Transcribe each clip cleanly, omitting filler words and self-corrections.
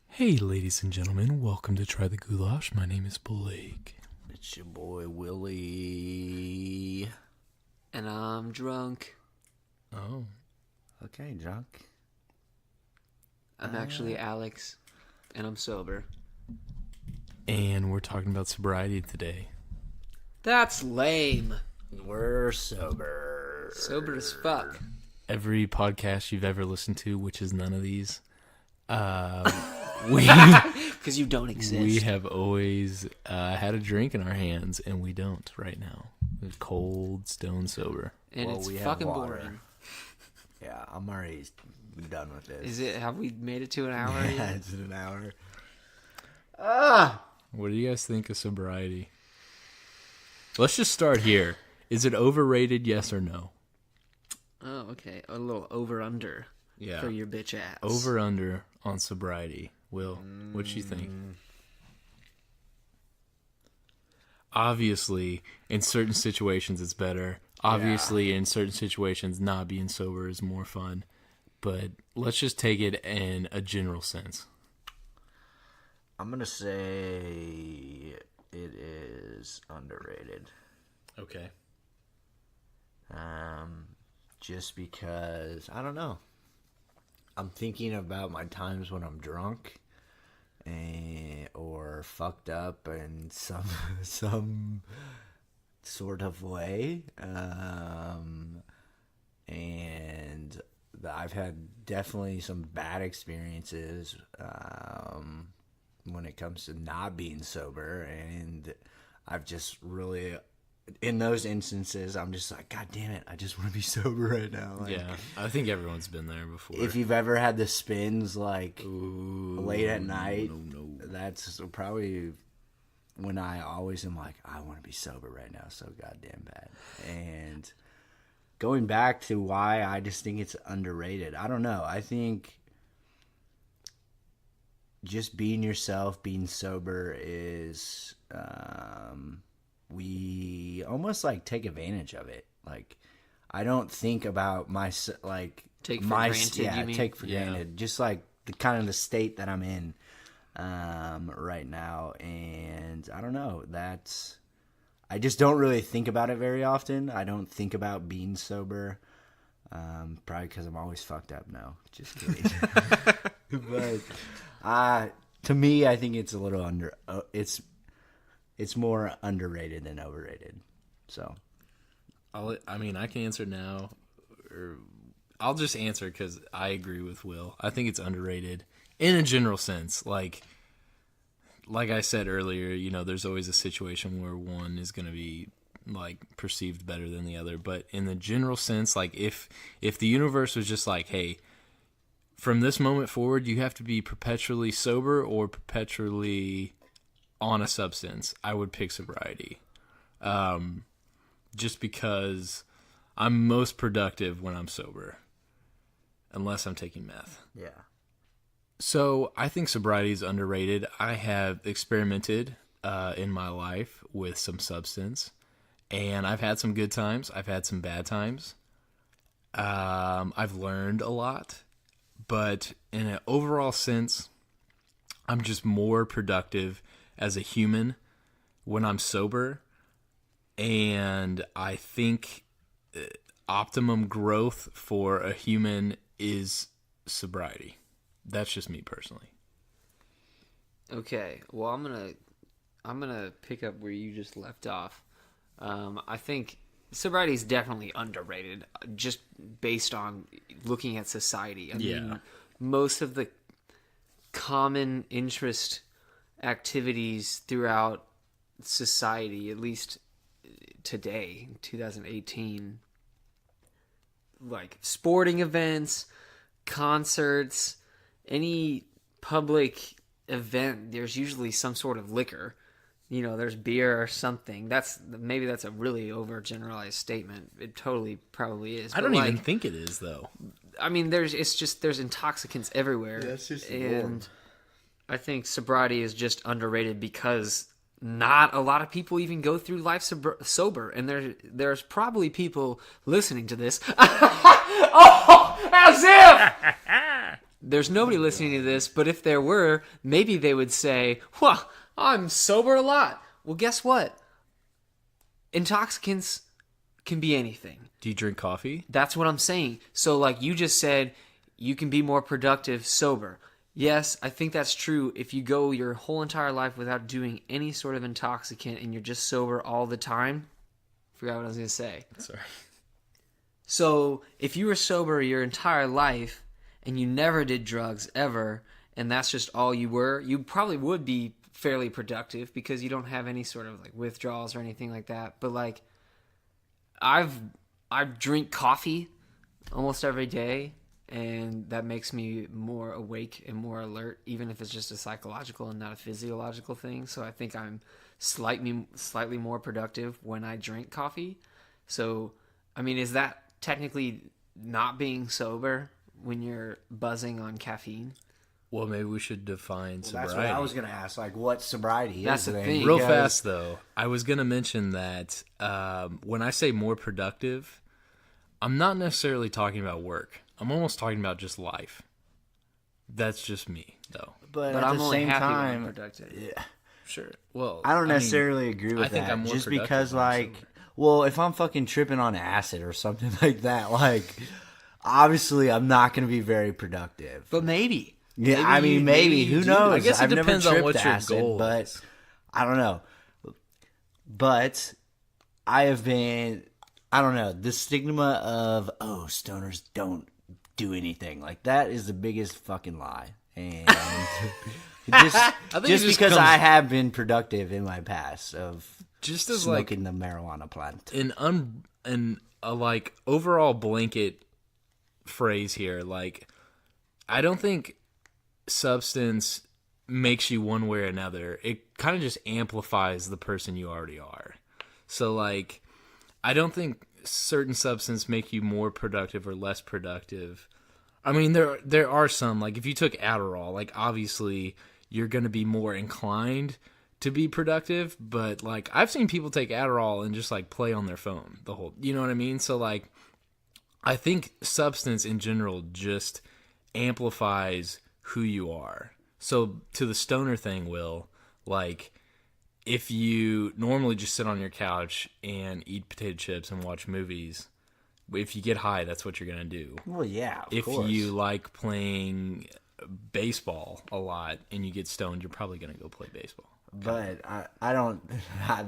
Hey, ladies and gentlemen, welcome to Try the Goulash. My name is Blake. It's your boy Willie. And I'm drunk. Oh. Okay, drunk. I'm actually Alex, and I'm sober. And we're talking about sobriety today. That's lame. We're sober. Sober as fuck. Every podcast you've ever listened to, which is none of these, we Because you don't exist. we have always had a drink in our hands, and we don't right now. We're cold, stone sober. And Well, it's we have fucking water. boring. Yeah, I'm already done with this. Is it? Have we made it to an hour Yeah, yet? it's an hour. What do you guys think of sobriety? Let's just start here. Is it overrated, yes or no? Oh, okay. A little over-under for your bitch ass. Over-under on sobriety. Will, what you think? Obviously, in certain situations it's better. Obviously, in certain situations, not being sober is more fun. But let's just take it in a general sense. I'm going to say it is underrated. Okay. Just because, I don't know. I'm thinking about my times when I'm drunk or fucked up in some sort of way. And I've had definitely some bad experiences when it comes to not being sober. And I've just really... in those instances, I'm just like, God damn it, I just want to be sober right now. Like, Yeah, I think everyone's been there before. if you've ever had the spins, like, late at night, that's probably when I always am like, I want to be sober right now so goddamn bad. And going back to why I just think it's underrated, I don't know. I think just being yourself, being sober is... we almost like take advantage of it. Like, I don't think about my like Take for my granted, yeah you mean? take for granted. Just like the kind of the state that I'm in right now, and I don't know. I just don't really think about it very often. I don't think about being sober. Probably because I'm always fucked up now. Just kidding. But to me, I think it's a little it's more underrated than overrated. So, I mean, I can answer now, or I'll just answer because I agree with Will. I think it's underrated in a general sense. Like I said earlier, you know, there's always a situation where one is going to be like perceived better than the other. But in the general sense, like if the universe was just like, hey, from this moment forward, you have to be perpetually sober or perpetually on a substance, I would pick sobriety. Just because I'm most productive when I'm sober. Unless I'm taking meth. yeah. So I think sobriety is underrated. I have experimented in my life with some substance. And I've had some good times. I've had some bad times. I've learned a lot. But in an overall sense, I'm just more productive as a human when I'm sober, and I think optimum growth for a human is sobriety. That's just me personally. Okay. Well, I'm gonna pick up where you just left off. I think sobriety is definitely underrated, just based on looking at society. I mean, most of the common interest activities throughout society, at least today, 2018, like sporting events, concerts, any public event, there's usually some sort of liquor. You know, there's beer or something. Maybe that's a really overgeneralized statement. It totally probably is. I don't even think it is, though. I mean, there's intoxicants everywhere. That's just and I think sobriety is just underrated because not a lot of people even go through life sober, and there's probably people listening to this. Oh, as if there's nobody listening to this, but if there were, maybe they would say, "Well, I'm sober a lot." Well, guess what? Intoxicants can be anything. Do you drink coffee? That's what I'm saying. So, like you just said, you can be more productive sober. Yes, I think that's true. If you go your whole entire life without doing any sort of intoxicant and you're just sober all the time, I forgot what I was going to say. Sorry. So, if you were sober your entire life and you never did drugs ever, and that's just all you were, you probably would be fairly productive because you don't have any sort of like withdrawals or anything like that. But like, I drink coffee almost every day. And that makes me more awake and more alert, even if it's just a psychological and not a physiological thing. So I think I'm slightly more productive when I drink coffee. So, I mean, is that technically not being sober when you're buzzing on caffeine? Well, maybe we should define sobriety. That's what I was going to ask. Like, what sobriety That's is? the thing. Real fast, though, I was going to mention that when I say more productive, I'm not necessarily talking about work. I'm almost talking about just life. That's just me, though. But But at I'm the only same happy when I'm time, productive. yeah, Sure. Well, I don't mean, necessarily agree with I think that. I'm more Just productive because, when I'm like, sober. well, if I'm fucking tripping on acid or something like that, like, obviously I'm not going to be very productive. But maybe. Yeah, I mean, maybe. you Who do. knows? I guess it I've never depends on tripped what your acid, goal but is. I don't know. But I have been, I don't know, the stigma of, oh, stoners don't do anything. Like, that is the biggest fucking lie. And just think it just just because comes- I have been productive in my past of just as like smoking the marijuana plant. an a like overall blanket phrase here, like I don't think substance makes you one way or another. It kind of just amplifies the person you already are. So like I don't think certain substances make you more productive or less productive. I mean there are some, like if you took Adderall, like obviously you're going to be more inclined to be productive, but like I've seen people take Adderall and just like play on their phone the whole, you know what I mean? So like I think substance in general just amplifies who you are. So to the stoner thing, Will, like if you normally just sit on your couch and eat potato chips and watch movies, if you get high, that's what you're going to do. Well, yeah, of If course. you like playing baseball a lot and you get stoned, you're probably going to go play baseball. But I don't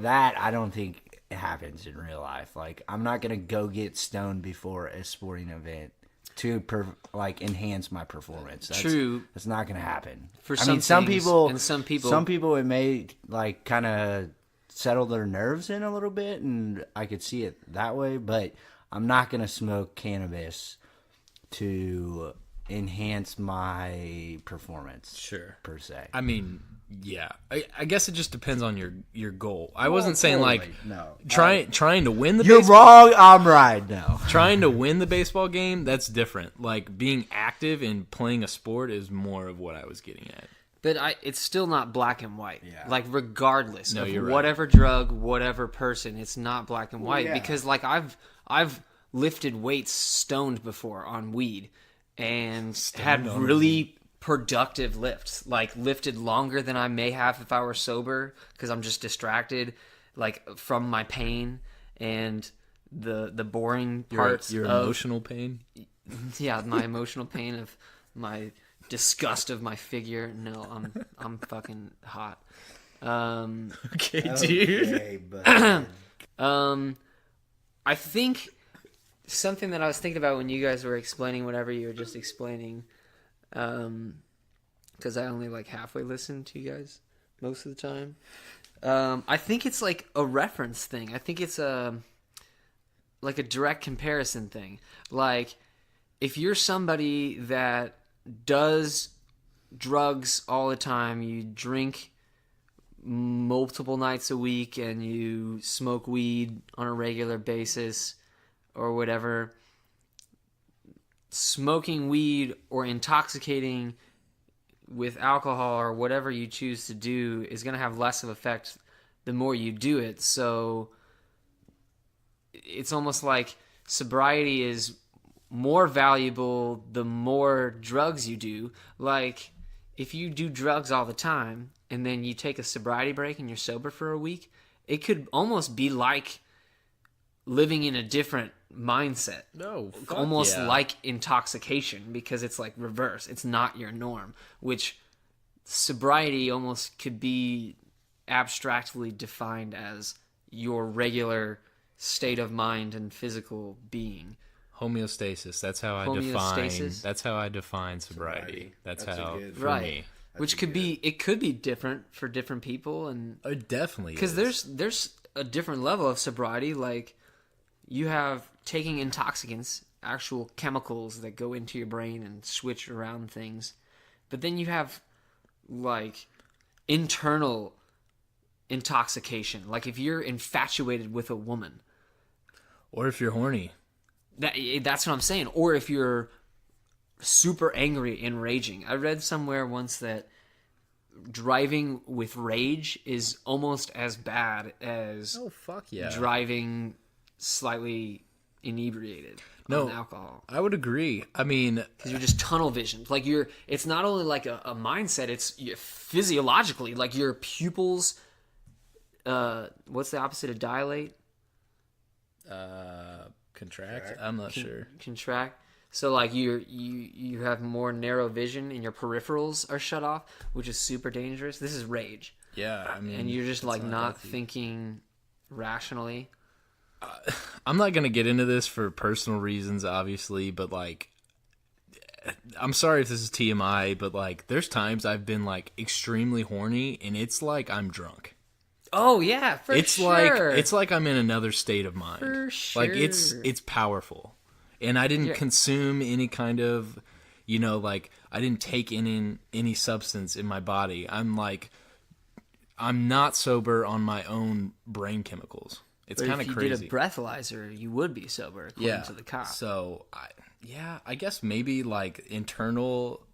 that I don't think it happens in real life. Like I'm not gonna go get stoned before a sporting event to enhance my performance. True. That's not gonna happen. For I some mean, some things, people and some people it may like kind of settle their nerves in a little bit, and I could see it that way. But I'm not gonna smoke cannabis to enhance my performance. Sure. Per se. I mean, yeah. I guess it just depends on your goal. I wasn't saying like no. trying to win the You're wrong. I'm right. No. trying to win the baseball game, that's different. Like being active and playing a sport is more of what I was getting at. But it's still not black and white. Yeah. Like regardless No, of you're right. whatever drug, whatever person, it's not black and white. yeah. Because like I've lifted weights stoned before on weed and had really productive lifts. Like lifted longer than I may have if I were sober because I'm just distracted, like from my pain and the boring parts. Your of, emotional pain. yeah, my emotional pain of my disgust of my figure. No, I'm fucking hot. Okay, dude. Okay, but I think something that I was thinking about when you guys were explaining whatever you were just explaining, because I only like halfway listen to you guys most of the time. I think it's like a reference thing. I think it's like a direct comparison thing. Like if you're somebody that does drugs all the time, you drink multiple nights a week and you smoke weed on a regular basis or whatever, smoking weed or intoxicating with alcohol or whatever you choose to do is going to have less of effect the more you do it. So it's almost like sobriety is more valuable the more drugs you do. Like, if you do drugs all the time and then you take a sobriety break and you're sober for a week, it could almost be like living in a different mindset. No, fuck almost yeah. like intoxication, because it's like reverse. It's not your norm, which sobriety almost could be abstractly defined as your regular state of mind and physical being. Homeostasis. That's how I Homeostasis? define. That's how I define sobriety. That's That's a how good- for Right. me. Which could be, it could be different for different people, and It definitely because is. there's a different level of sobriety. Like, you have taking intoxicants, actual chemicals that go into your brain and switch around things, but then you have like internal intoxication. Like, if you're infatuated with a woman, Or if you're horny. that's what I'm saying. Or if you're super angry and raging. I read somewhere once that driving with rage is almost as bad as Oh fuck yeah. driving slightly inebriated No. on alcohol. I would agree. I mean, Because you're just tunnel visioned. Like, it's not only like a mindset, it's physiologically, like your pupils, what's the opposite of dilate? contract. I'm not sure. Contract. So like you have more narrow vision and your peripherals are shut off, which is super dangerous. This is rage, Yeah, I mean, and you're just it's like not healthy. thinking rationally. I'm not gonna get into this for personal reasons, obviously, but like, I'm sorry if this is TMI, but like, there's times I've been like extremely horny, and it's like I'm drunk. Oh yeah, for It's sure. like I'm in another state of mind. For Like it's sure. powerful, and I didn't Yeah. consume any kind of, like I didn't take in any substance in my body. I'm not sober on my own brain chemicals. It's But kind if of you crazy. did a breathalyzer, you would be sober, according to the cop. So I guess maybe like internal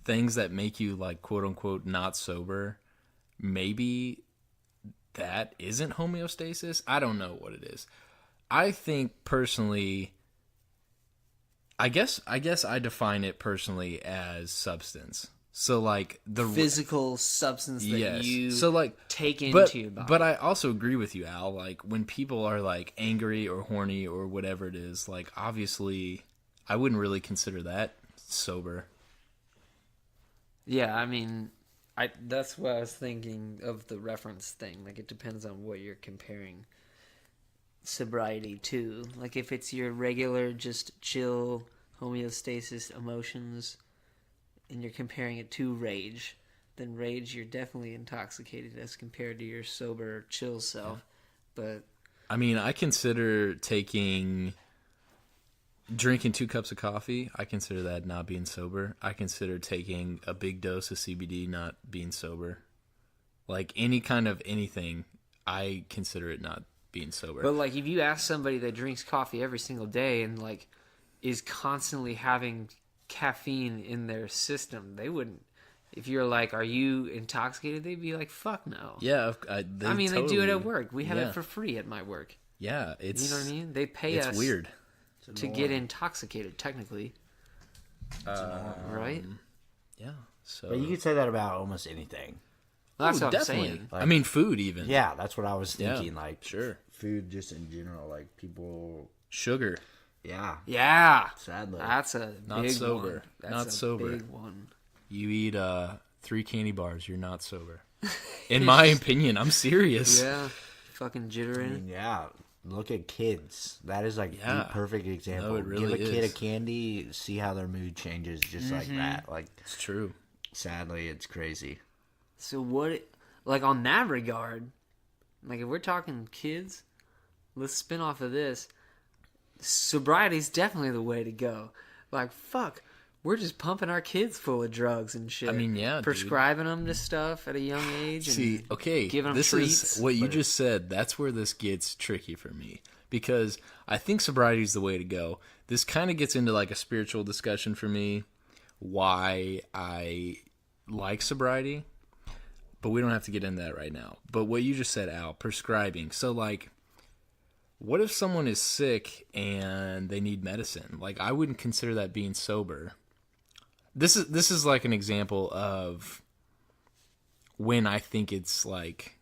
things that make you like quote unquote not sober. Maybe that isn't homeostasis. I don't know what it is. I think personally, I guess I define it personally as substance. So like the Physical substance that yes. you So like take into but, your body. But I also agree with you, Al. Like when people are like angry or horny or whatever it is, like obviously I wouldn't really consider that sober. Yeah, I mean, that's what I was thinking of the reference thing. Like, it depends on what you're comparing sobriety to. Like, if it's your regular, just chill, homeostasis emotions, and you're comparing it to rage, then rage, you're definitely intoxicated as compared to your sober, chill self. But I mean, I consider drinking 2 cups of coffee, I consider that not being sober. I consider taking a big dose of CBD not being sober. Like any kind of anything, I consider it not being sober. But like, if you ask somebody that drinks coffee every single day and like is constantly having caffeine in their system, they wouldn't. If you're like, "Are you intoxicated?" They'd be like, "Fuck no." yeah, I mean, they do it at work. We have yeah. it for free at my work. Yeah, it's You know what I mean? They pay it's us weird. to get intoxicated, technically. Right? Yeah. So But you could say that about almost anything. That's Ooh, what I'm definitely. saying. I mean, food even. Yeah, that's what I was Yeah, thinking. Like, sure. food just in general. Like, people, Sugar. yeah, Yeah. sadly. That's a Not big sober. one. That's Not a sober. big one. You eat 3 candy bars, you're not sober. In my opinion, I'm serious. Yeah. Fucking I jittering. mean, yeah, look at kids. That is like Yeah. the perfect example. No, it really Give a kid is. a candy, see how their mood changes just like that. Like, It's true. sadly, it's crazy. So what, like on that regard, like if we're talking kids, let's spin off of this. Sobriety's definitely the way to go. Like, fuck, we're just pumping our kids full of drugs and shit. I mean, yeah, dude. prescribing them to stuff at a young age. See, and okay, giving them this treats. is what you just said. That's where this gets tricky for me because I think sobriety is the way to go. This kind of gets into like a spiritual discussion for me, why I like sobriety. but we don't have to get into that right now. But what you just said, Al, prescribing. So, like, what if someone is sick and they need medicine? Like, I wouldn't consider that being sober. This is like an example of when I think it's like,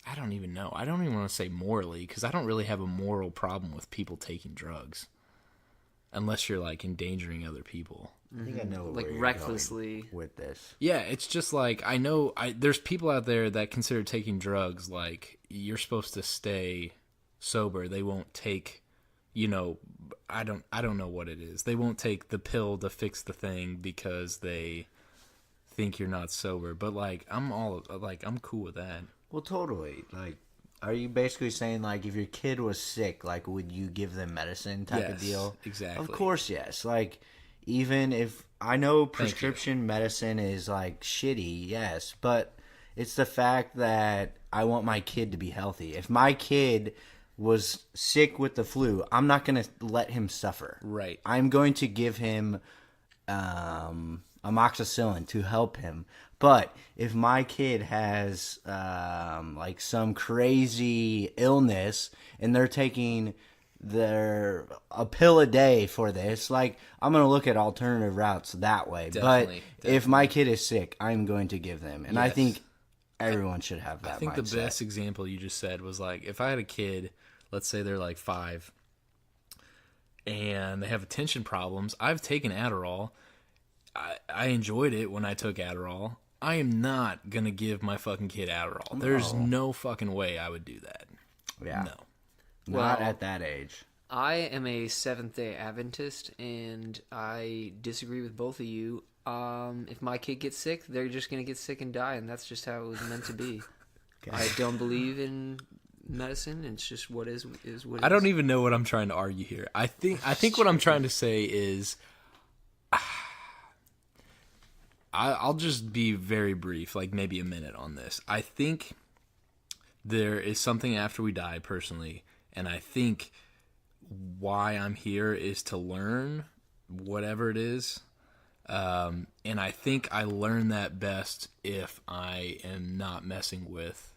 I don't even know. I don't even want to say morally, because I don't really have a moral problem with people taking drugs. Unless you're, like, endangering other people. I think I know Like, where you're recklessly. going with this. Yeah, it's just like, I know there's people out there that consider taking drugs like you're supposed to stay sober. They won't take, I don't know what it is. They won't take the pill to fix the thing because they think you're not sober. But, like, I'm cool with that. Well, totally. Like, are you basically saying, like, if your kid was sick, like, would you give them medicine type of deal? Exactly. Of course, yes. Like, even if I know prescription medicine is, like, shitty, yes, but it's the fact that I want my kid to be healthy. If my kid was sick with the flu, I'm not going to let him suffer. Right. I'm going to give him amoxicillin to help him. But if my kid has like some crazy illness and they're taking a pill a day for this, like, I'm going to look at alternative routes that way. Definitely. If my kid is sick, I'm going to give them. And I Yes. think everyone should have that I think mindset. the best example you just said was, like, if I had a kid, let's say they're like 5, and they have attention problems. I've taken Adderall. I enjoyed it when I took Adderall. I am not going to give my fucking kid Adderall. There's no fucking way I would do that. Yeah. No. Not Well, at that age. I am a Seventh-day Adventist, and I disagree with both of you. If my kid gets sick, they're just going to get sick and die, and that's just how it was meant to be. Okay. I don't believe in medicine. It's just what is what it is. I don't even know what I'm trying to argue here. I think what I'm trying to say is, I'll just be very brief, like maybe a minute on this. I think there is something after we die, personally, and I think why I'm here is to learn whatever it is. And I think I learn that best if I am not messing with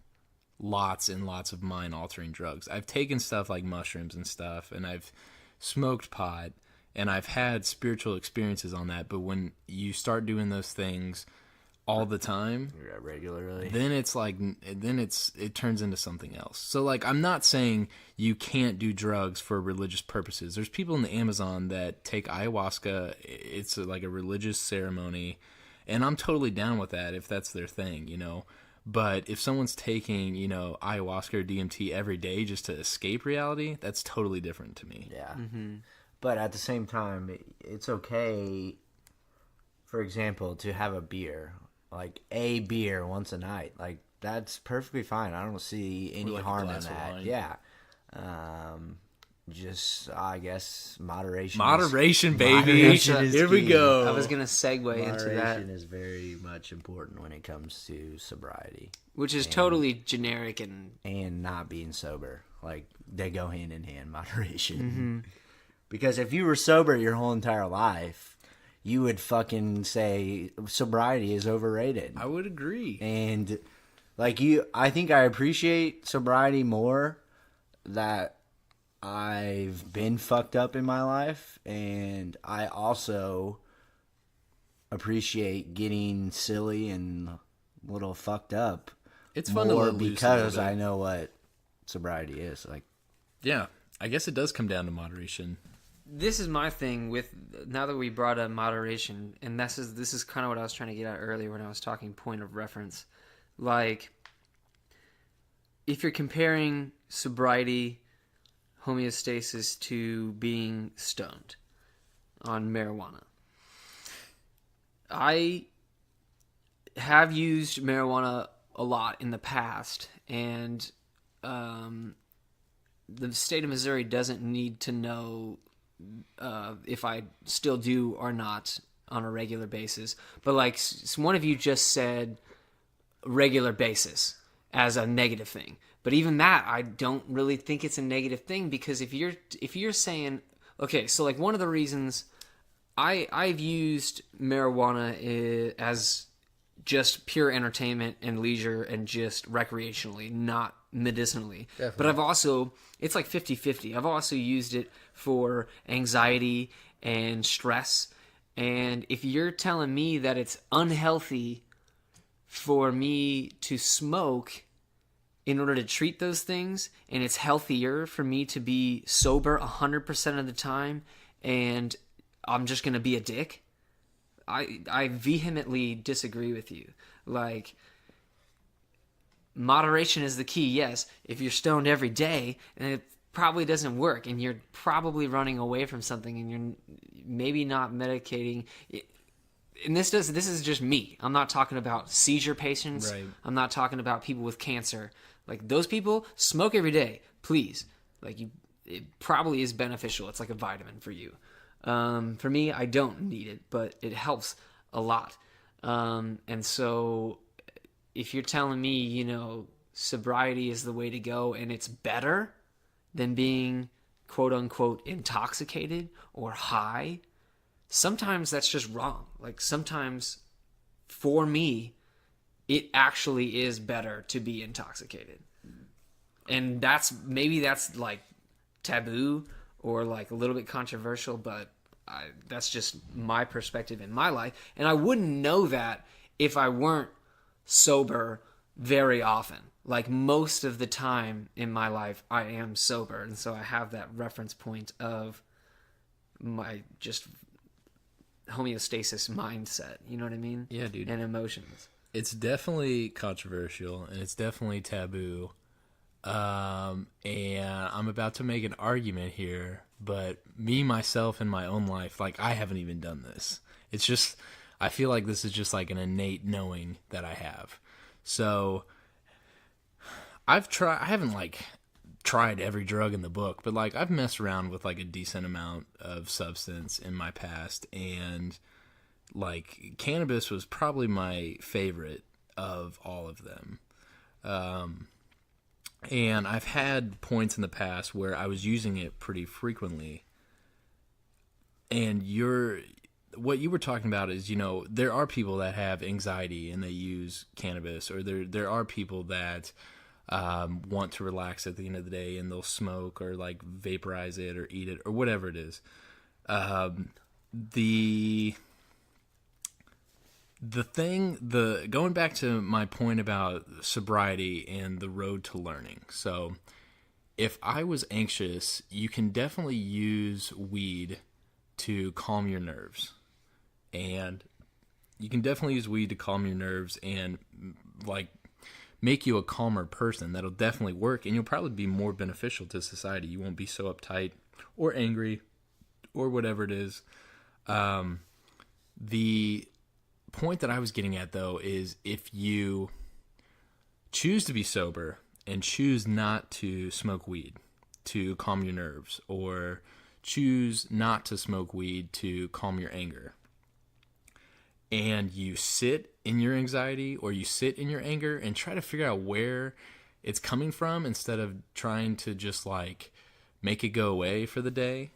lots and lots of mind-altering drugs. I've taken stuff like mushrooms and stuff, and I've smoked pot, and I've had spiritual experiences on that. But when you start doing those things all the time, Regularly. then it's like, it turns into something else. So, like, I'm not saying you can't do drugs for religious purposes. There's people in the Amazon that take ayahuasca. It's like a religious ceremony, and I'm totally down with that if that's their thing, But if someone's taking, ayahuasca or DMT every day just to escape reality, that's totally different to me. Yeah. Mm-hmm. But at the same time, it's okay, for example, to have a beer. Like, a beer once a night. Like, that's perfectly fine. I don't see any like a harm in glass of that. wine. Yeah. Just, I guess, moderation. Moderation, baby. Moderation is Here we key. go. I was going to segue into that, Moderation is very much important when it comes to sobriety. which is totally generic And not being sober. Like, they go hand in hand, moderation. Because if you were sober your whole entire life, you would fucking say sobriety is overrated. I would agree. And, like, I think I appreciate sobriety more that I've been fucked up in my life. And I also appreciate getting silly and a little fucked up. It's fun to more let loose a because little bit. I know what sobriety is. Like, Yeah, I guess it does come down to moderation. This is my thing with, now that we brought up moderation, and this is kind of what I was trying to get at earlier when I was talking point of reference. Like, if you're comparing sobriety, homeostasis to being stoned on marijuana, I have used marijuana a lot in the past, and the state of Missouri doesn't need to know if I still do or not on a regular basis. But like one of you just said, regular basis as a negative thing. But even that, I don't really think it's a negative thing, because if you're saying, okay, so like one of the reasons I've used marijuana as just pure entertainment and leisure and just recreationally, not medicinally. Definitely. But I've also, it's like 50-50. I've also used it for anxiety and stress. And if you're telling me that it's unhealthy for me to smoke in order to treat those things, and it's healthier for me to be sober 100% of the time, and I'm just going to be a dick, I vehemently disagree with you. Like, moderation is the key, yes. If you're stoned every day, and it probably doesn't work, and you're probably running away from something, and you're maybe not medicating. And this is just me. I'm not talking about seizure patients. Right. I'm not talking about people with cancer. Like, those people, smoke every day, please. Like, it probably is beneficial. It's like a vitamin for you. For me, I don't need it, but it helps a lot. And so if you're telling me, you know, sobriety is the way to go and it's better than being quote unquote intoxicated or high, sometimes that's just wrong. Like, sometimes for me, it actually is better to be intoxicated. And maybe that's like taboo or like a little bit controversial, but that's just my perspective in my life. And I wouldn't know that if I weren't sober very often. Like, most of the time in my life, I am sober. And so I have that reference point of my just homeostasis mindset. You know what I mean? Yeah, dude. And emotions. It's definitely controversial, and it's definitely taboo. And I'm about to make an argument here, but me, myself, in my own life, like, I haven't even done this. It's just, I feel like this is just like an innate knowing that I have. So I haven't like tried every drug in the book, but like, I've messed around with like a decent amount of substance in my past, and like, cannabis was probably my favorite of all of them. And I've had points in the past where I was using it pretty frequently. And what you were talking about is, you know, there are people that have anxiety and they use cannabis, or there are people that want to relax at the end of the day and they'll smoke or like vaporize it or eat it or whatever it is. Going back to my point about sobriety and the road to learning. So if I was anxious, you can definitely use weed to calm your nerves. And you can definitely use weed to calm your nerves and like make you a calmer person. That'll definitely work, and you'll probably be more beneficial to society. You won't be so uptight or angry or whatever it is. The point that I was getting at, though, is if you choose to be sober and choose not to smoke weed to calm your nerves, or choose not to smoke weed to calm your anger, and you sit in your anxiety or you sit in your anger and try to figure out where it's coming from instead of trying to just like make it go away for the day,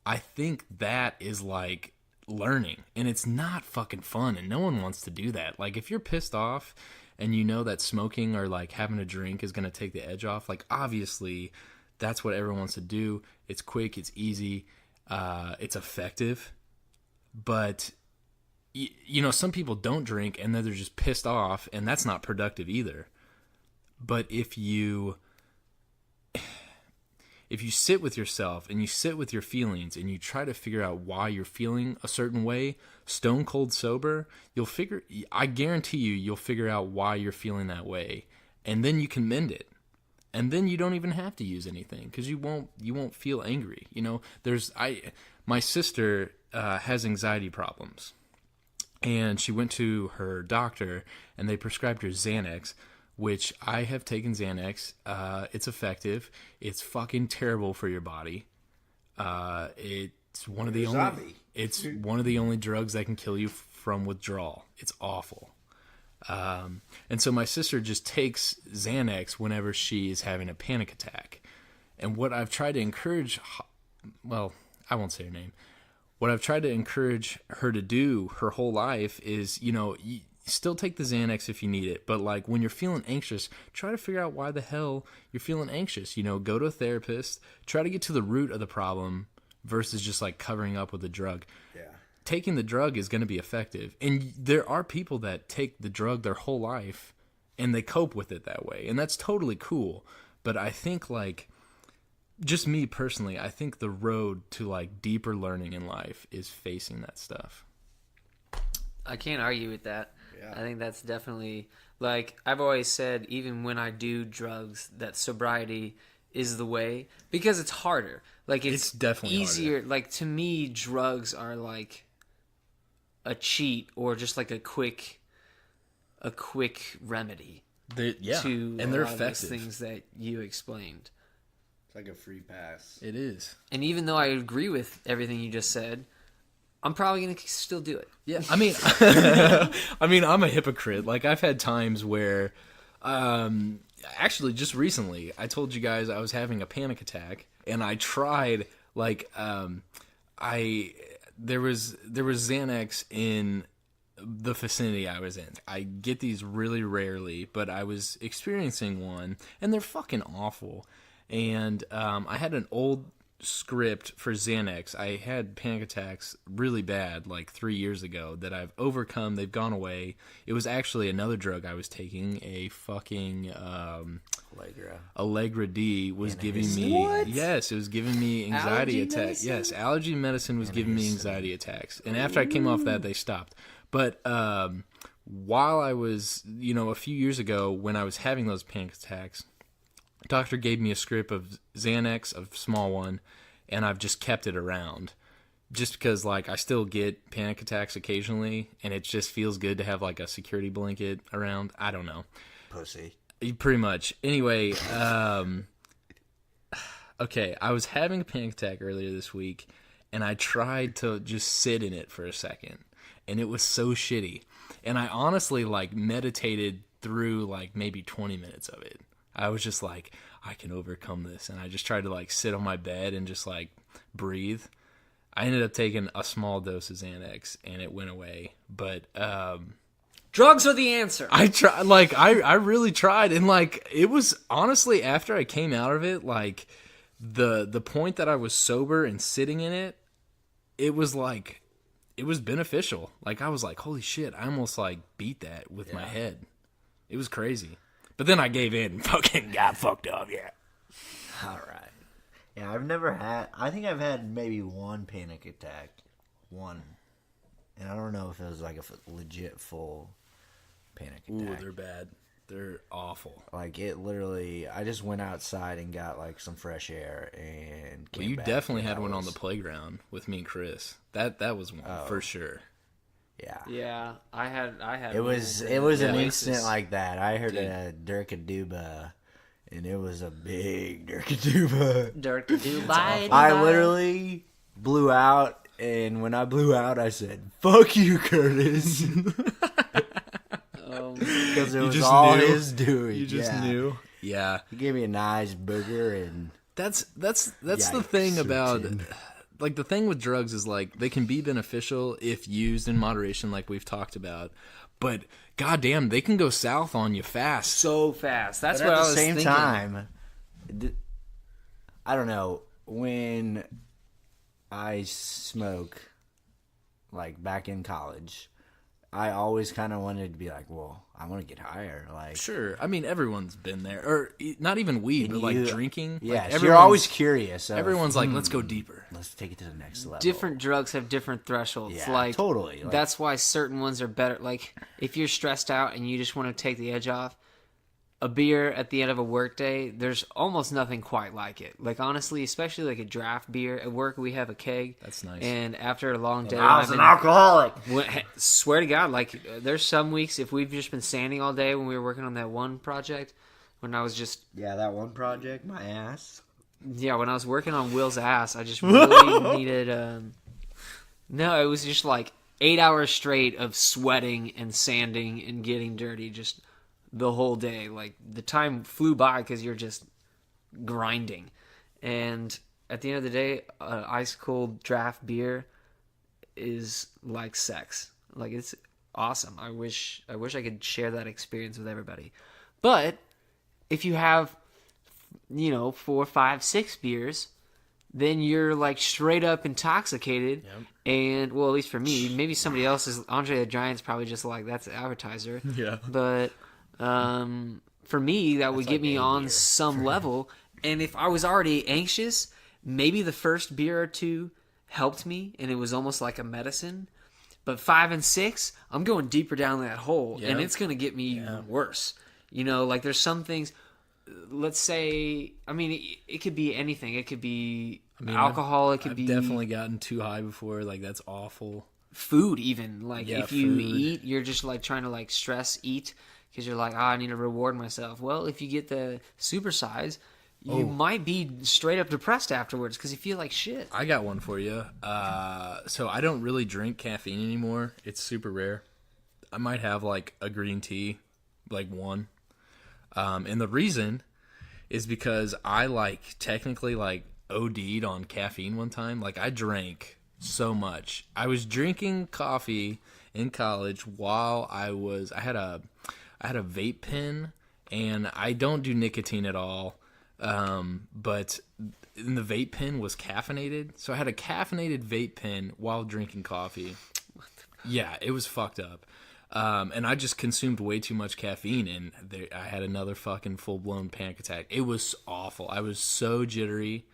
I think that is like learning, and it's not fucking fun, and no one wants to do that. Like, if you're pissed off and you know that smoking or like having a drink is going to take the edge off, like, obviously that's what everyone wants to do. It's quick, it's easy, it's effective. But you know, some people don't drink and then they're just pissed off, and that's not productive either. But if you sit with yourself and you sit with your feelings and you try to figure out why you're feeling a certain way, stone cold sober, I guarantee you'll figure out why you're feeling that way, and then you can mend it. And then you don't even have to use anything, because you won't feel angry. You know, my sister has anxiety problems, and she went to her doctor and they prescribed her Xanax, which I have taken Xanax. It's effective. It's fucking terrible for your body. It's one of the only drugs that can kill you from withdrawal. It's awful. And so my sister just takes Xanax whenever she is having a panic attack. And what I've tried to encourage, well, I won't say her name. What I've tried to encourage her to do her whole life is, you know, Still take the Xanax if you need it, but like when you're feeling anxious, try to figure out why the hell you're feeling anxious. You know, go to a therapist, try to get to the root of the problem versus just like covering up with a drug. Yeah. Taking the drug is going to be effective. And there are people that take the drug their whole life and they cope with it that way. And that's totally cool. But I think like, just me personally, I think the road to like deeper learning in life is facing that stuff. I can't argue with that. Yeah. I think that's definitely, like, I've always said, even when I do drugs, that sobriety is the way, because it's harder. Like, it's definitely easier. Harder. Like, to me, drugs are like a cheat or just like a quick remedy to and they're a lot of those effective. things that you explained. It's like a free pass. It is. And even though I agree with everything you just said, I'm probably going to still do it. Yeah, I mean, I'm a hypocrite. Like, I've had times where, actually, just recently, I told you guys I was having a panic attack, and I tried, like, there was Xanax in the vicinity I was in. I get these really rarely, but I was experiencing one, and they're fucking awful. And I had an old script for Xanax. I had panic attacks really bad like 3 years ago that I've overcome. They've gone away. It was actually another drug I was taking, a fucking Allegra D was giving me Yes, it was giving me anxiety attacks. Yes, allergy medicine was giving me anxiety attacks. And after I came off that, they stopped. But while I was, a few years ago when I was having those panic attacks, doctor gave me a script of Xanax, a small one, and I've just kept it around. Just because, like, I still get panic attacks occasionally, and it just feels good to have, like, a security blanket around. I don't know. Pussy. Pretty much. Anyway, okay, I was having a panic attack earlier this week, and I tried to just sit in it for a second, and it was so shitty. And I honestly, like, meditated through, like, maybe 20 minutes of it. I was just like, I can overcome this. And I just tried to like sit on my bed and just like breathe. I ended up taking a small dose of Xanax and it went away. But drugs are the answer. I really tried. And like, it was honestly after I came out of it, like the point that I was sober and sitting in it, it was like, it was beneficial. Like I was like, holy shit, I almost like beat that with my head. It was crazy. But then I gave in and fucking got fucked up, yeah. All right. Yeah, I think I've had maybe one panic attack. One. And I don't know if it was like a legit full panic attack. Ooh, they're bad. They're awful. Like it literally, I just went outside and got like some fresh air and came you back definitely had one on the playground with me and Chris. That was one for sure. Yeah. Yeah, I had. It was an instant like that. I heard a Durkaduba, and it was a big Durkaduba. Durkaduba. I literally blew out, and when I blew out, I said, "Fuck you, Curtis," because it was all his doing. You just knew. Yeah. He gave me a nice booger, and that's the thing about. Like, the thing with drugs is, like, they can be beneficial if used in moderation, like we've talked about. But, goddamn, they can go south on you fast. So fast. That's but what at I was the same thinking. time, I don't know. When I smoke, like, back in college, I always kind of wanted to be like, well, I want to get higher. Like, sure. I mean, everyone's been there. Or, not even weed, but, like, drinking. Yeah, like, you're always curious. Everyone's like, let's go deeper. Let's take it to the next level. Different drugs have different thresholds. Yeah, like, totally. Like, that's why certain ones are better. Like, if you're stressed out and you just want to take the edge off, a beer at the end of a workday, there's almost nothing quite like it. Like, honestly, especially like a draft beer. At work, we have a keg. That's nice. And after a long day, I was an alcoholic. Swear to God, like, there's some weeks, if we've just been standing all day when we were working on that one project, when I was just... Yeah, that one project, my ass. Yeah, when I was working on Will's ass, I just really needed... No, it was just like 8 hours straight of sweating and sanding and getting dirty just the whole day. Like, the time flew by because you're just grinding. And at the end of the day, ice cold draft beer is like sex. Like, it's awesome. I wish I could share that experience with everybody. But if you have, 4, 5, 6 beers, then you're like straight up intoxicated. Yep. And well, at least for me, maybe somebody else is. Andre the Giant's probably just like, that's an appetizer. Yeah. But for me, that would get like me a on beer. some level. And if I was already anxious, maybe the first beer or two helped me, and it was almost like a medicine. But 5 and 6, I'm going deeper down that hole, and it's going to get me even worse. Like there's some things. Let's say, it could be anything. It could be alcohol. It could I've be definitely gotten too high before. Like, that's awful. food. Even like Yeah, if you food. eat, you're just like trying to like stress eat because you're like, I need to reward myself. Well, if you get the super size, you might be straight up depressed afterwards because you feel like shit. I got one for you. So I don't really drink caffeine anymore. It's super rare. I might have like a green tea, like one. And the reason is because I technically OD'd on caffeine one time. Like, I drank so much. I was drinking coffee in college while I had a vape pen, and I don't do nicotine at all. But the vape pen was caffeinated. So I had a caffeinated vape pen while drinking coffee. Yeah, it was fucked up. And I just consumed way too much caffeine, and I had another fucking full-blown panic attack. It was awful. I was so jittery,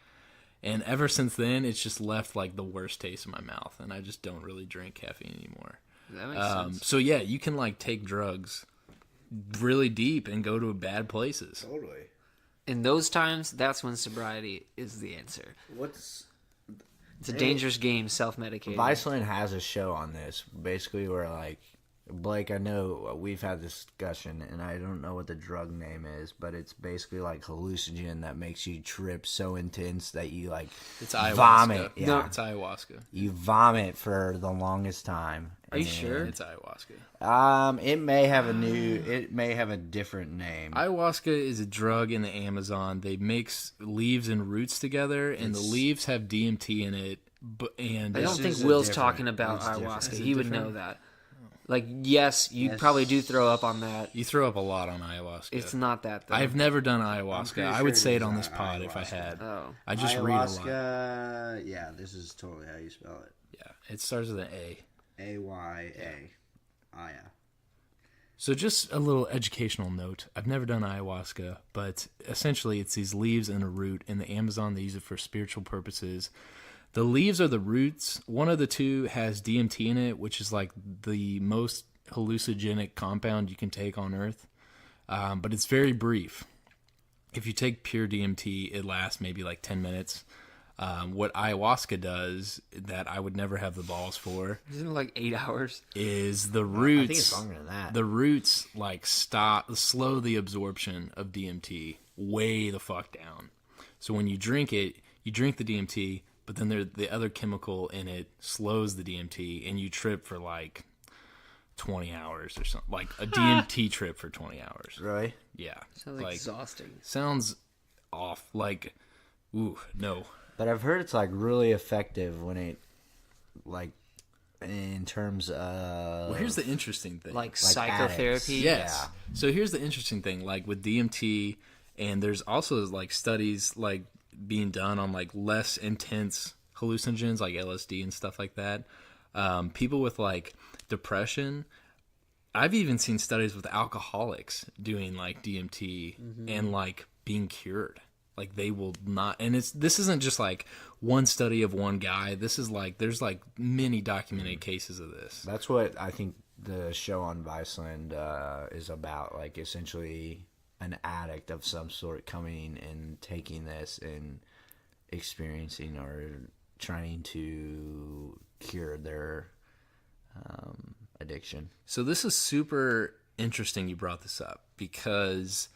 and ever since then, it's just left like the worst taste in my mouth, and I just don't really drink caffeine anymore. That makes sense. So yeah, you can like take drugs really deep and go to bad places. Totally. In those times, that's when sobriety is the answer. It's a dangerous game, self-medicating. Viceland has a show on this, basically where like Blake, I know we've had this discussion, and I don't know what the drug name is, but it's basically like hallucinogen that makes you trip so intense that you like It's ayahuasca. vomit. Yeah, No, it's ayahuasca. you vomit for the longest time. Are you sure? It's ayahuasca. It may have a different name. Ayahuasca is a drug in the Amazon. They mix leaves and roots together, and the leaves have DMT in it. And I don't think is a Will's different- talking about it's different. ayahuasca. Is it He would different? know that. Like, yes, you probably do throw up on that. you throw up a lot on ayahuasca. It's not that, though. I've never done ayahuasca. pretty I sure would it say it is on this pod if I ayahuasca. had. Oh. I just read a lot. Ayahuasca, yeah, this is totally how you spell it. Yeah, it starts with an A. A-Y-A. Aya. So just a little educational note. I've never done ayahuasca, but essentially it's these leaves and a root. In the Amazon, they use it for spiritual purposes. The leaves are the roots. One of the two has DMT in it, which is like the most hallucinogenic compound you can take on Earth. But it's very brief. If you take pure DMT, it lasts maybe like 10 minutes. What ayahuasca does that I would never have the balls for Isn't it like 8 hours? is the roots. I think it's longer than that. The roots like slow the absorption of DMT way the fuck down. So when you drink it, you drink the DMT, but then the other chemical in it slows the DMT, and you trip for like 20 hours or something. Like a DMT trip for 20 hours. Really? Yeah. Sounds like exhausting. sounds off. Like, ooh, no. But I've heard it's like really effective when it, like, in terms of. Well, here's the interesting thing. Like addicts. psychotherapy? Yes. So here's the interesting thing, like with DMT, and there's also like studies like being done on like less intense hallucinogens like LSD and stuff like that. People with like depression, I've even seen studies with alcoholics doing like DMT and like being cured. Like they will not, and this isn't just like one study of one guy. This is like there's like many documented cases of this. That's what I think the show on Viceland is about. Like, essentially an addict of some sort coming and taking this and experiencing or trying to cure their addiction. So this is super interesting you brought this up because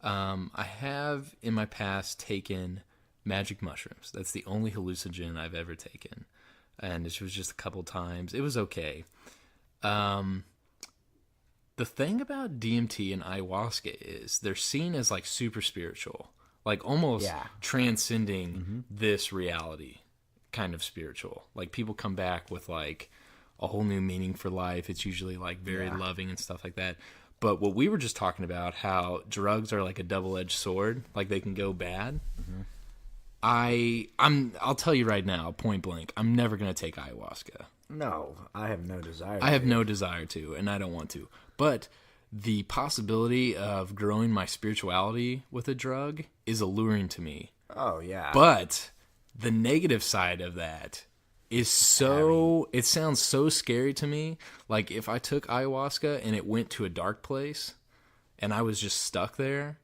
I have in my past taken magic mushrooms. That's the only hallucinogen I've ever taken. And it was just a couple times. It was okay. The thing about DMT and ayahuasca is they're seen as like super spiritual, like almost transcending this reality, kind of spiritual. Like people come back with like, a whole new meaning for life. It's usually like very loving and stuff like that. But what we were just talking about, how drugs are like a double-edged sword, like they can go bad. Mm-hmm. I'll tell you right now, point blank, I'm never going to take ayahuasca. No, I have no desire. I have no desire to, and I don't want to. But the possibility of growing my spirituality with a drug is alluring to me. Oh, yeah. But the negative side of that is it sounds so scary to me. Like if I took ayahuasca and it went to a dark place and I was just stuck there,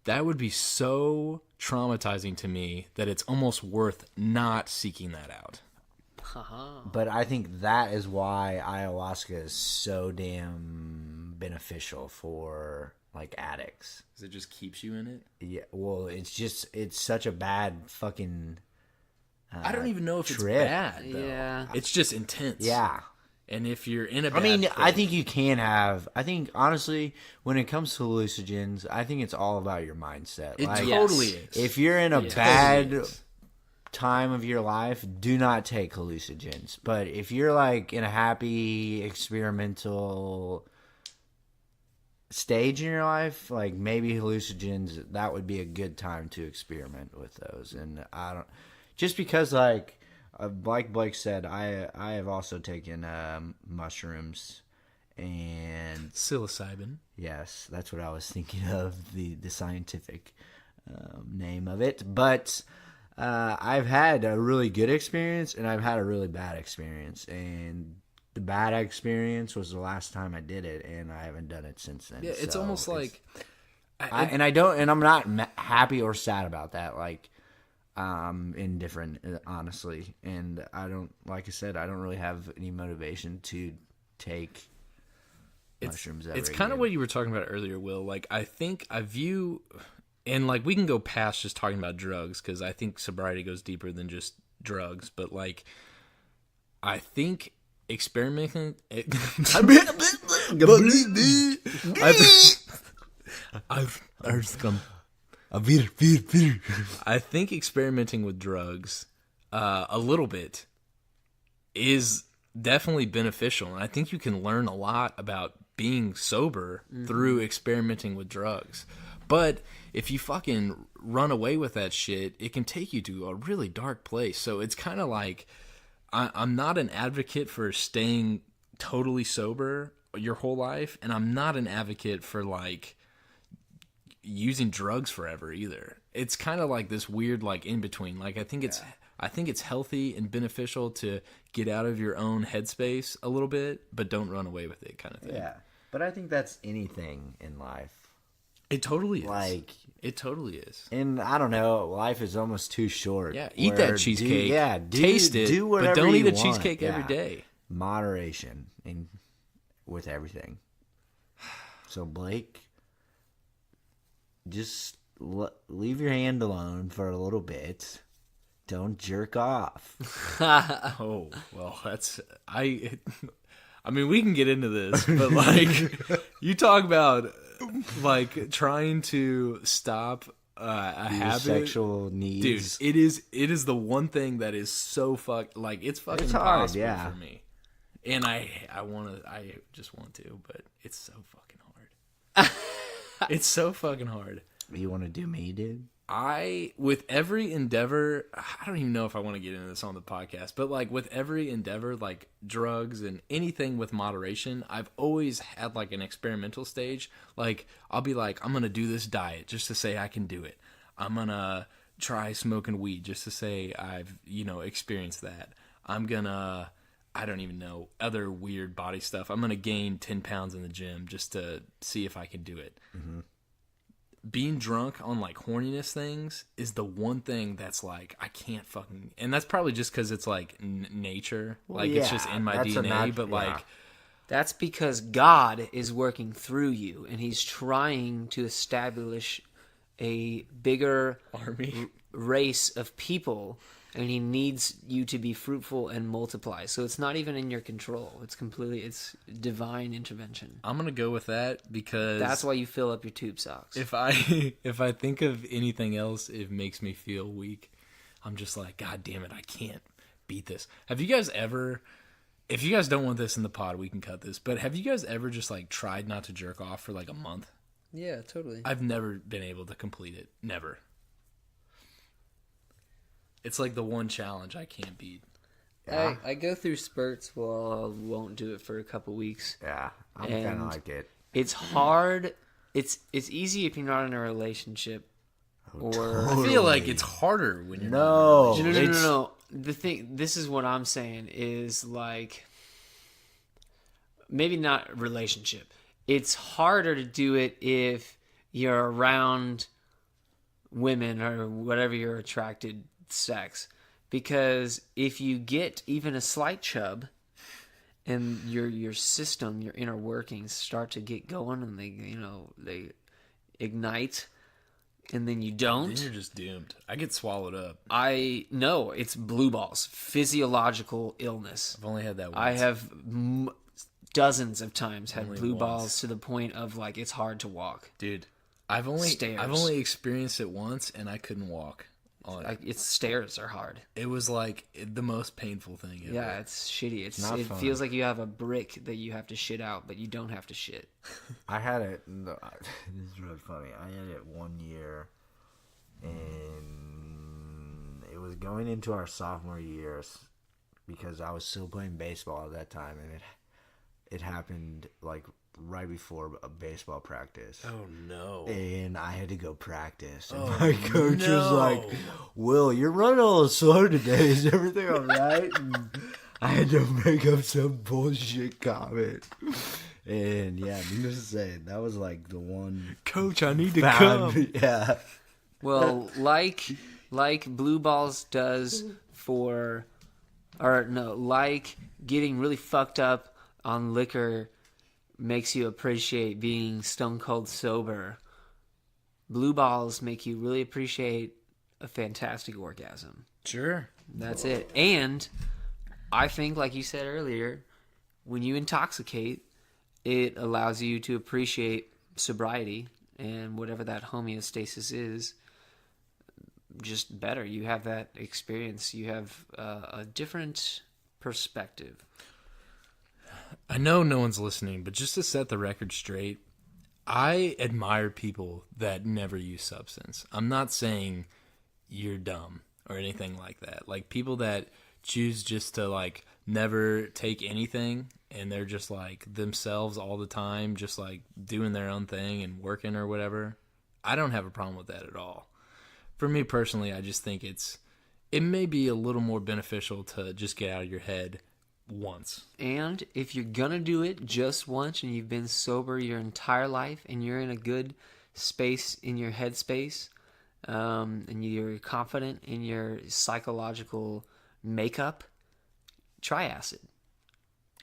that would be so traumatizing to me that it's almost worth not seeking that out. But I think that is why ayahuasca is so damn beneficial for like addicts. Because it just keeps you in it? Yeah, well, it's such a bad fucking I don't even know if trip. It's bad, though. Yeah. It's just intense. Yeah. And if you're in a bad place, I think you can have. I think honestly, when it comes to hallucinogens, I think it's all about your mindset. It totally is. If you're in a bad time of your life, do not take hallucinogens. But if you're like in a happy experimental stage in your life, like maybe hallucinogens, that would be a good time to experiment with those. And I don't, just because like Blake said, I have also taken mushrooms and psilocybin. Yes, that's what I was thinking of, the scientific name of it. But I've had a really good experience and I've had a really bad experience. And the bad experience was the last time I did it, and I haven't done it since then. Yeah, it's so almost like I'm not happy or sad about that. Like, indifferent, honestly. And I don't, like I said, I don't really have any motivation to take mushrooms ever. It's kind of what you were talking about earlier, Will. Like, I think I view, and like we can go past just talking about drugs, because I think sobriety goes deeper than just drugs. But like, I think experimenting. I think experimenting with drugs a little bit is definitely beneficial, and I think you can learn a lot about being sober through experimenting with drugs. But if you fucking run away with that shit, it can take you to a really dark place. So it's kind of like, I'm not an advocate for staying totally sober your whole life, and I'm not an advocate for like using drugs forever either. It's kind of like this weird like in between. Like I think it's healthy and beneficial to get out of your own headspace a little bit, but don't run away with it, kind of thing. Yeah, but I think that's anything in life. It totally is. Like, it totally is. And I don't know, life is almost too short. Yeah, eat that cheesecake. Taste it, do whatever but don't eat a want. cheesecake every day. Moderation with everything. So Blake, just leave your hand alone for a little bit. Don't jerk off. Oh, well, I mean, we can get into this, but like, you talk about like trying to stop a habit, sexual needs, dude. It is the one thing that is so it's fucking hard, impossible for me. And I just want to, but it's so fucking hard. It's so fucking hard. You want to do me, dude? With every endeavor, I don't even know if I want to get into this on the podcast, but like with every endeavor, like drugs and anything with moderation, I've always had like an experimental stage. Like I'll be like, I'm going to do this diet just to say I can do it. I'm going to try smoking weed just to say I've, experienced that. I'm going to, I don't even know, other weird body stuff. I'm going to gain 10 pounds in the gym just to see if I can do it. Mm-hmm. Being drunk on like horniness things is the one thing that's like I can't fucking, and that's probably just because it's like nature, like it's just in my DNA. But like that's because God is working through you, and He's trying to establish a bigger army race of people, and He needs you to be fruitful and multiply. So it's not even in your control. It's divine intervention. I'm gonna go with that because that's why you fill up your tube socks. If I think of anything else, it makes me feel weak. I'm just like, God damn it, I can't beat this. Have you guys ever If you guys don't want this in the pod, we can cut this. But have you guys ever just like tried not to jerk off for like a month? Yeah, totally. I've never been able to complete it. Never. It's like the one challenge I can't beat. Yeah. I go through spurts where I won't do it for a couple weeks. Yeah, I'm kind of like it. It's hard. It's easy if you're not in a relationship. Or I feel like it's harder when you're No. not. No. This is what I'm saying is like maybe not relationship. It's harder to do it if you're around women or whatever your attracted sex, because if you get even a slight chub and your system, your inner workings start to get going and they ignite, and then you don't, Then you're just doomed. I get swallowed up. I know it's blue balls, physiological illness. I've only had that once. I have dozens of times had Only blue once. balls to the point of like it's hard to walk. Dude, I've only Stairs. experienced it once, and I couldn't walk on it. Like it's stairs are hard. It was like the most painful thing ever. Yeah, it's shitty. It fun. feels like you have a brick that you have to shit out, but you don't have to shit. I had it. No, this is really funny. I had it 1 year, and it was going into our sophomore years because I was still playing baseball at that time, and it happened like right before a baseball practice. Oh no. And I had to go practice. And Oh, my coach was no. like, Will, you're running a little slow today. Is everything all right? And I had to make up some bullshit comment. And yeah, needless to say, that was like the one. Coach, I need to bad- come. Yeah. Well, like blue balls does for, or no, like getting really fucked up on liquor makes you appreciate being stone cold sober. Blue balls make you really appreciate a fantastic orgasm. Sure. That's it. And I think, like you said earlier, when you intoxicate, it allows you to appreciate sobriety and whatever that homeostasis is just better. You have that experience. You have a different perspective. I know no one's listening, but just to set the record straight, I admire people that never use substance. I'm not saying you're dumb or anything like that. Like people that choose just to like never take anything and they're just like themselves all the time, just like doing their own thing and working or whatever. I don't have a problem with that at all. For me personally, I just think it may be a little more beneficial to just get out of your head once. And if you're gonna do it just once and you've been sober your entire life and you're in a good space in your headspace, and you're confident in your psychological makeup, try acid.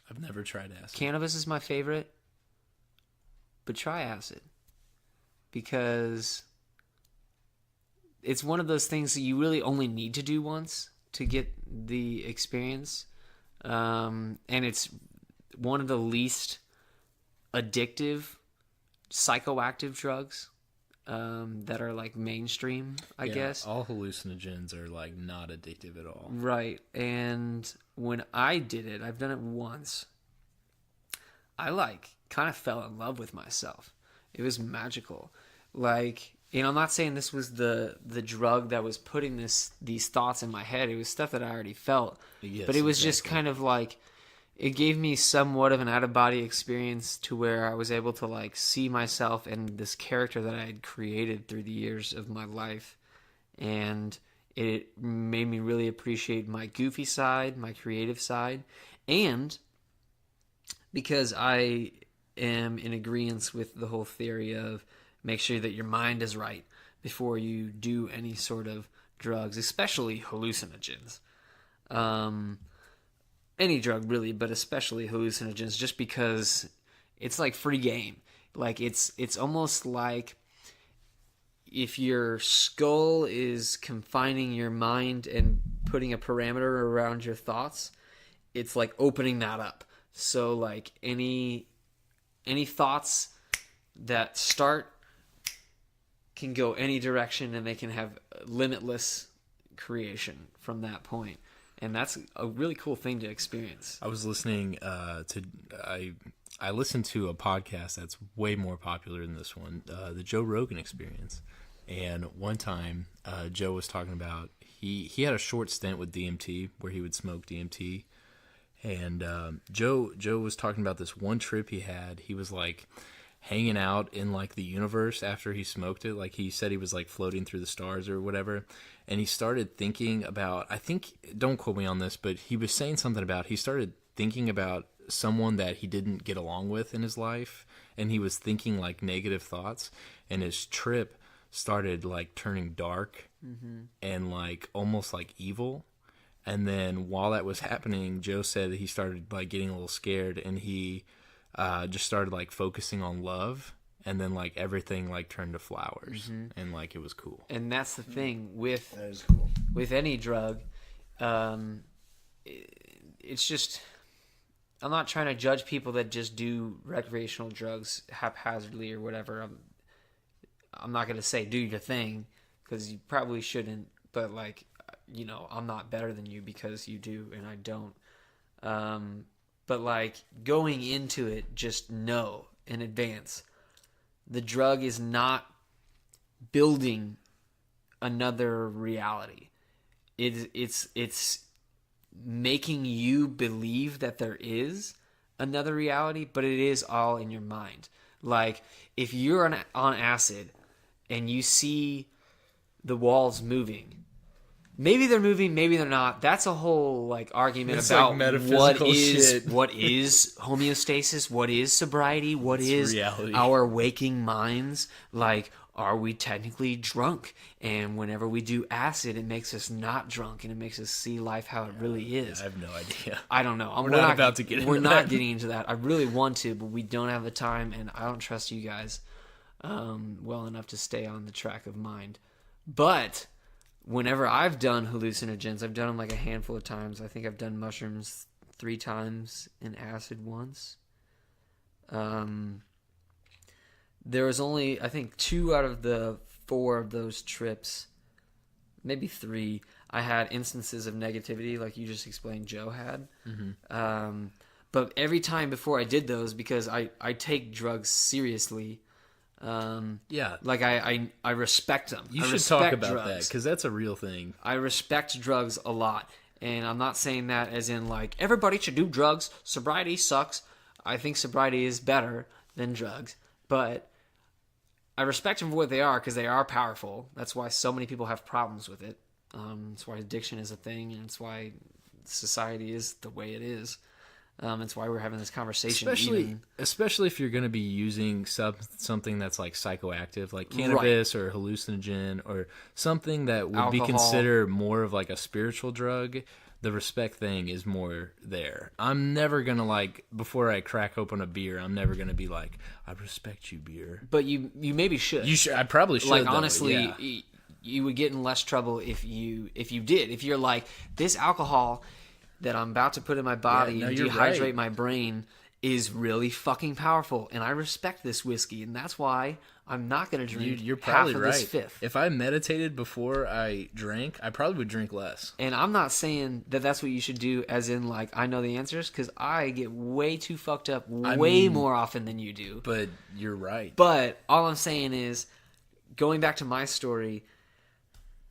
I've never tried acid. Cannabis is my favorite, but try acid. Because it's one of those things that you really only need to do once to get the experience. And it's one of the least addictive psychoactive drugs that are like mainstream, I guess. All hallucinogens are like not addictive at all. Right. And when I did it, I've done it once, I like kind of fell in love with myself. It was magical. Like, I'm not saying this was the drug that was putting these thoughts in my head. It was stuff that I already felt. Yes, but it was just kind of like, it gave me somewhat of an out-of-body experience to where I was able to like see myself and this character that I had created through the years of my life. And it made me really appreciate my goofy side, my creative side. And because I am in agreement with the whole theory of make sure that your mind is right before you do any sort of drugs, especially hallucinogens. Any drug really, but especially hallucinogens, just because it's like free game. Like it's almost like if your skull is confining your mind and putting a parameter around your thoughts, it's like opening that up. So like any thoughts that start can go any direction and they can have limitless creation from that point. And that's a really cool thing to experience. I was listening I listened to a podcast that's way more popular than this one, the Joe Rogan Experience. And one time, Joe was talking about he had a short stint with DMT where he would smoke DMT, and Joe was talking about this one trip he had. He was like hanging out in like the universe after he smoked it. Like he said he was like floating through the stars or whatever. And he started thinking about, I think, don't quote me on this, but he was saying something about, he started thinking about someone that he didn't get along with in his life. And he was thinking like negative thoughts, and his trip started like turning dark and like almost like evil. And then while that was happening, Joe said that he started like getting a little scared, and he just started like focusing on love, and then like everything like turned to flowers, and like it was cool. And that's the thing with That is cool. with any drug. It's just, I'm not trying to judge people that just do recreational drugs haphazardly or whatever. I'm not going to say do your thing, because you probably shouldn't, but like, you know, I'm not better than you because you do and I don't. But like, going into it, just know in advance, the drug is not building another reality. It's making you believe that there is another reality, but it is all in your mind. Like, if you're on acid and you see the walls moving, maybe they're moving, maybe they're not. That's a whole like argument It's about like metaphysical shit. what is homeostasis, what is sobriety, what is reality. our waking minds. Like, are we technically drunk? And whenever we do acid, it makes us not drunk, and it makes us see life how it really is. I have no idea. I don't know. We're not about to get into We're not that. getting into that. I really want to, but we don't have the time, and I don't trust you guys well enough to stay on the track of mind. But whenever I've done hallucinogens, I've done them like a handful of times. I think I've done mushrooms 3 times and acid once. There was only, I think, 2 out of the 4 of those trips, maybe 3, I had instances of negativity like you just explained Joe had. But every time before I did those, because I take drugs seriously, like I respect them. You I should respect talk about drugs. that, because that's a real thing. I respect drugs a lot. And I'm not saying that as in like, everybody should do drugs. Sobriety sucks. I think sobriety is better than drugs. But I respect them for what they are, because they are powerful. That's why so many people have problems with it. That's why addiction is a thing, and it's why society is the way it is. It's why we're having this conversation. Especially if you're going to be using something that's like psychoactive, like cannabis or hallucinogen, or something that would be Alcohol. considered more of like a spiritual drug. The respect thing is more there. I'm never going to, like, before I crack open a beer, I'm never going to be like, I respect you, beer. But you maybe should. You should. I probably should. Like, though. honestly, Yeah. you would get in less trouble if you did. If you're like, this alcohol that I'm about to put in my body and you're dehydrate right. my brain is really fucking powerful, and I respect this whiskey, and that's why I'm not going to drink You're half probably of right. this fifth. If I meditated before I drank, I probably would drink less. And I'm not saying that that's what you should do, as in, like, I know the answers, because I get way too fucked up more often than you do. But you're right. But all I'm saying is, going back to my story,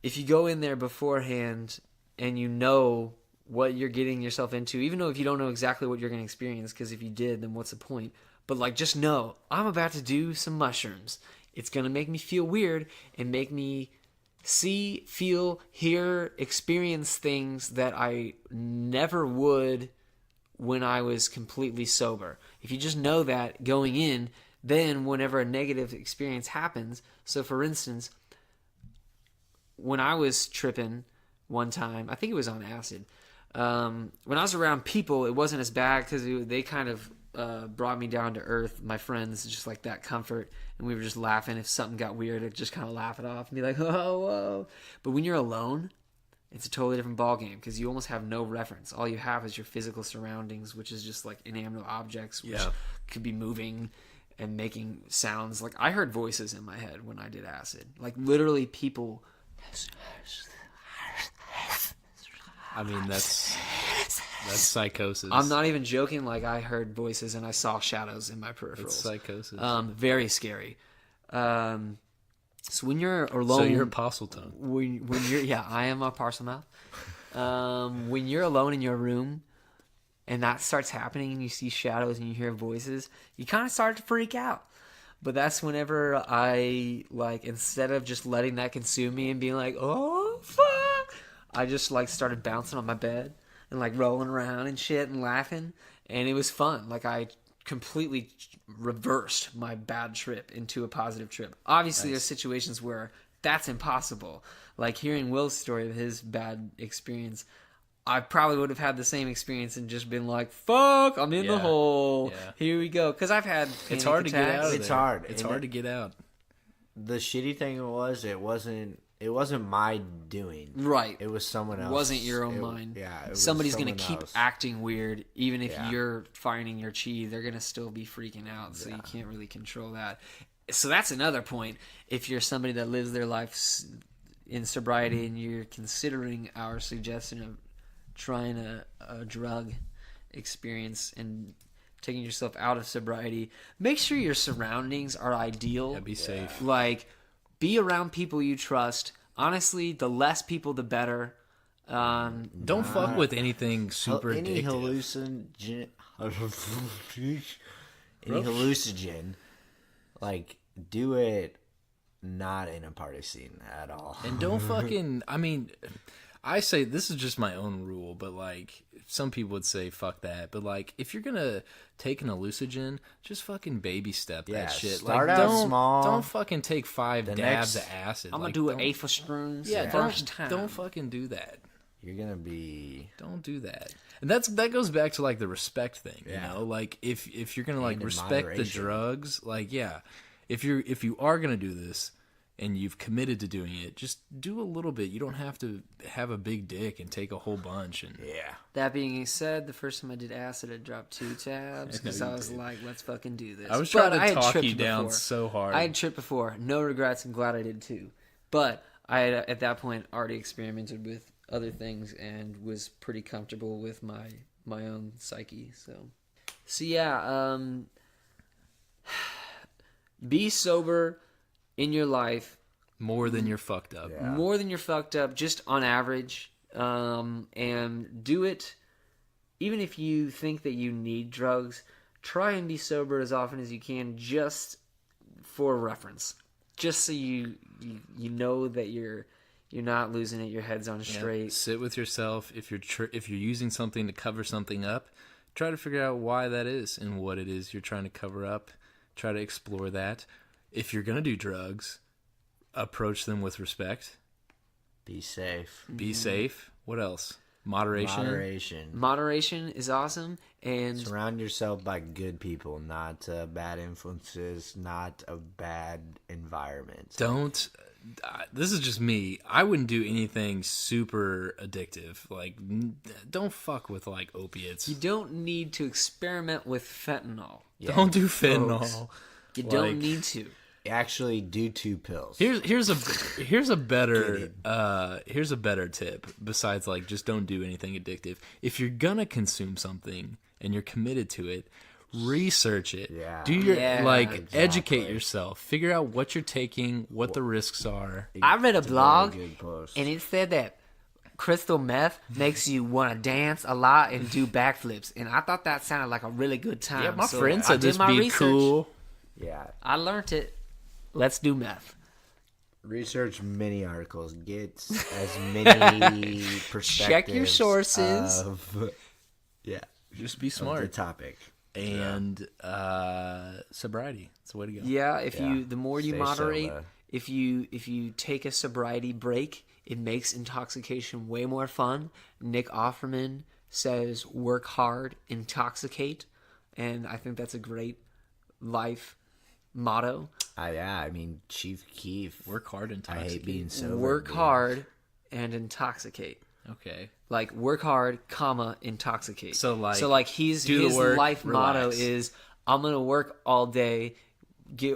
if you go in there beforehand and you know what you're getting yourself into, even though if you don't know exactly what you're going to experience, because if you did, then what's the point? But like, just know, I'm about to do some mushrooms. It's going to make me feel weird and make me see, feel, hear, experience things that I never would when I was completely sober. If you just know that going in, then whenever a negative experience happens, so for instance, when I was tripping one time, I think it was on acid, when I was around people, it wasn't as bad, because they kind of brought me down to earth, my friends, just like that comfort, and we were just laughing. If something got weird, I'd just kind of laugh it off and be like, oh, whoa. But when you're alone, it's a totally different ballgame, because you almost have no reference. All you have is your physical surroundings, which is just like inanimate objects, which could be moving and making sounds. Like, I heard voices in my head when I did acid. Like, literally people I mean, that's psychosis. I'm not even joking. Like, I heard voices and I saw shadows in my peripherals. That's psychosis. Very scary. So when you're alone, So you're apostle tongue. When you're I am a parcel mouth. When you're alone in your room, and that starts happening, and you see shadows and you hear voices, you kind of start to freak out. But that's whenever I, like, instead of just letting that consume me and being like, oh fuck, I just like started bouncing on my bed and like rolling around and shit and laughing, and it was fun. Like, I completely reversed my bad trip into a positive trip. Obviously, there's situations where that's impossible. Like, hearing Will's story of his bad experience, I probably would have had the same experience and just been like, fuck, I'm in the hole. Yeah. Here we go. Because I've had It's hard to get out of there. It's hard. It's hard to get out. The shitty thing was, it wasn't my doing. Right. It was someone else. It wasn't your own mind. Yeah. It was Somebody's going to someone keep else. acting weird. Even if you're finding your chi, they're going to still be freaking out. So you can't really control that. So that's another point. If you're somebody that lives their life in sobriety and you're considering our suggestion of trying a drug experience and taking yourself out of sobriety, make sure your surroundings are ideal. Yeah, be safe. Like, be around people you trust. Honestly, the less people, the better. Don't fuck with anything super Any addictive. hallucinogen, like, do it not in a party scene at all. And don't fucking, I mean, I say this is just my own rule, but like some people would say fuck that. But like, if you're gonna take an hallucinogen, just fucking baby step that shit. Start like, out small. Don't fucking take 5 dabs of acid. I'm like, gonna do an don't- A for shrooms. Yeah, first time. don't fucking do that. You're gonna be. Don't do that. And that goes back to like the respect thing, you know? Like if you're gonna like And in respect the moderation. drugs, like if you are gonna do this and you've committed to doing it, just do a little bit. You don't have to have a big dick and take a whole bunch. And That being said, the first time I did acid, I dropped 2 tabs because know I you was did. like, let's fucking do this. I was But trying I to had talk tripped you down before. so hard. I had tripped before. No regrets. I'm glad I did too. But I had, at that point, already experimented with other things and was pretty comfortable with my own psyche. So yeah, be sober in your life. More than you're fucked up. More than you're fucked up, just on average. And do it, even if you think that you need drugs, try and be sober as often as you can, just for reference. Just so you know that you're not losing it, your head's on straight. Sit with yourself. If you're using something to cover something up, try to figure out why that is and what it is you're trying to cover up. Try to explore that. If you're gonna do drugs, approach them with respect. Be safe. Be safe. What else? Moderation. Moderation is awesome, and Surround yourself by good people, not bad influences, not a bad environment. Don't. This is just me. I wouldn't do anything super addictive. Like, don't fuck with like opiates. you don't need to experiment with fentanyl. Don't do fentanyl. You don't Like- need to. Actually, do 2 pills. Here's a better tip besides like just don't do anything addictive. If you're gonna consume something and you're committed to it, research it. Yeah. Do your Yeah, educate yourself. Figure out what you're taking, what the risks are. I read a blog, Good post. and it said that crystal meth makes you want to dance a lot and do backflips, and I thought that sounded like a really good time. Yeah, my So friend I said did this my be research. cool. Yeah. I learned it. Let's do meth. Research many articles. Get as many perspectives. Check your sources. Yeah. Just be Of the smart. topic. And sobriety. It's the way to go. Yeah, if Yeah. you the more you Stay moderate, sober. if you take a sobriety break, it makes intoxication way more fun. Nick Offerman says work hard, intoxicate, and I think that's a great life motto. I mean, Chief Keef. Work hard and I hate intoxicate. being sober. Work dude. hard and intoxicate. Okay. Like work hard, comma, intoxicate. So, like, his do the his work, life motto relax. is I'm gonna work all day,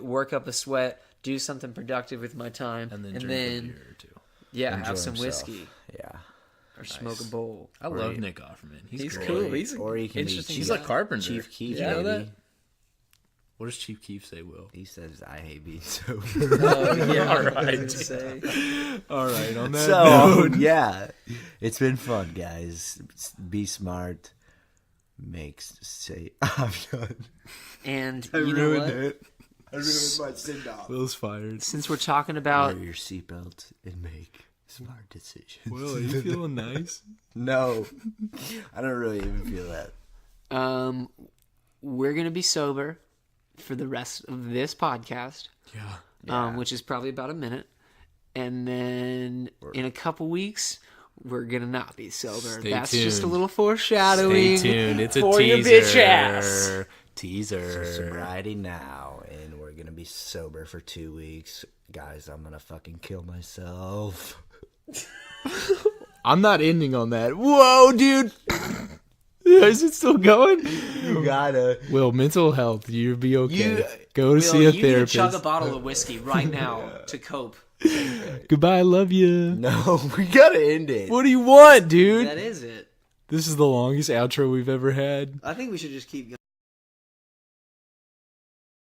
work up a sweat, do something productive with my time, And then drink a beer or two. yeah, Enjoy have some himself. whiskey. Yeah. or smoke a bowl. I love Nick Offerman. He's great. cool. He's Or he can be interesting. He's like Carpenter. Chief Keef, Yeah, I know baby. that. What does Chief Keef say, Will? He says, I hate being sober. Oh, yeah, All right. All right, on that So, note. yeah. It's been fun, guys. Be smart. I'm done. And you know what? it. I ruined my send-off. Will's fired. Since we're talking about Wear your seatbelt and make smart decisions. Will, are you feeling nice? No. I don't really even feel that. we're gonna be sober for the rest of this podcast, Yeah. which is probably about a minute, and then in a couple weeks we're gonna not be sober. Stay That's tuned. just a little foreshadowing. Stay tuned. It's a for teaser. your bitch ass. Teaser. Sobriety now, and we're gonna be sober for 2 weeks. Guys, I'm gonna fucking kill myself. I'm not ending on that. Whoa, dude. Is it still going? You gotta. Will, mental health. You'll be okay. You- Go to see a you therapist. need to chug a bottle of whiskey right now to cope. Goodbye. I love you. No, we gotta end it. What do you want, dude? That is it. This is the longest outro we've ever had. I think we should just keep going.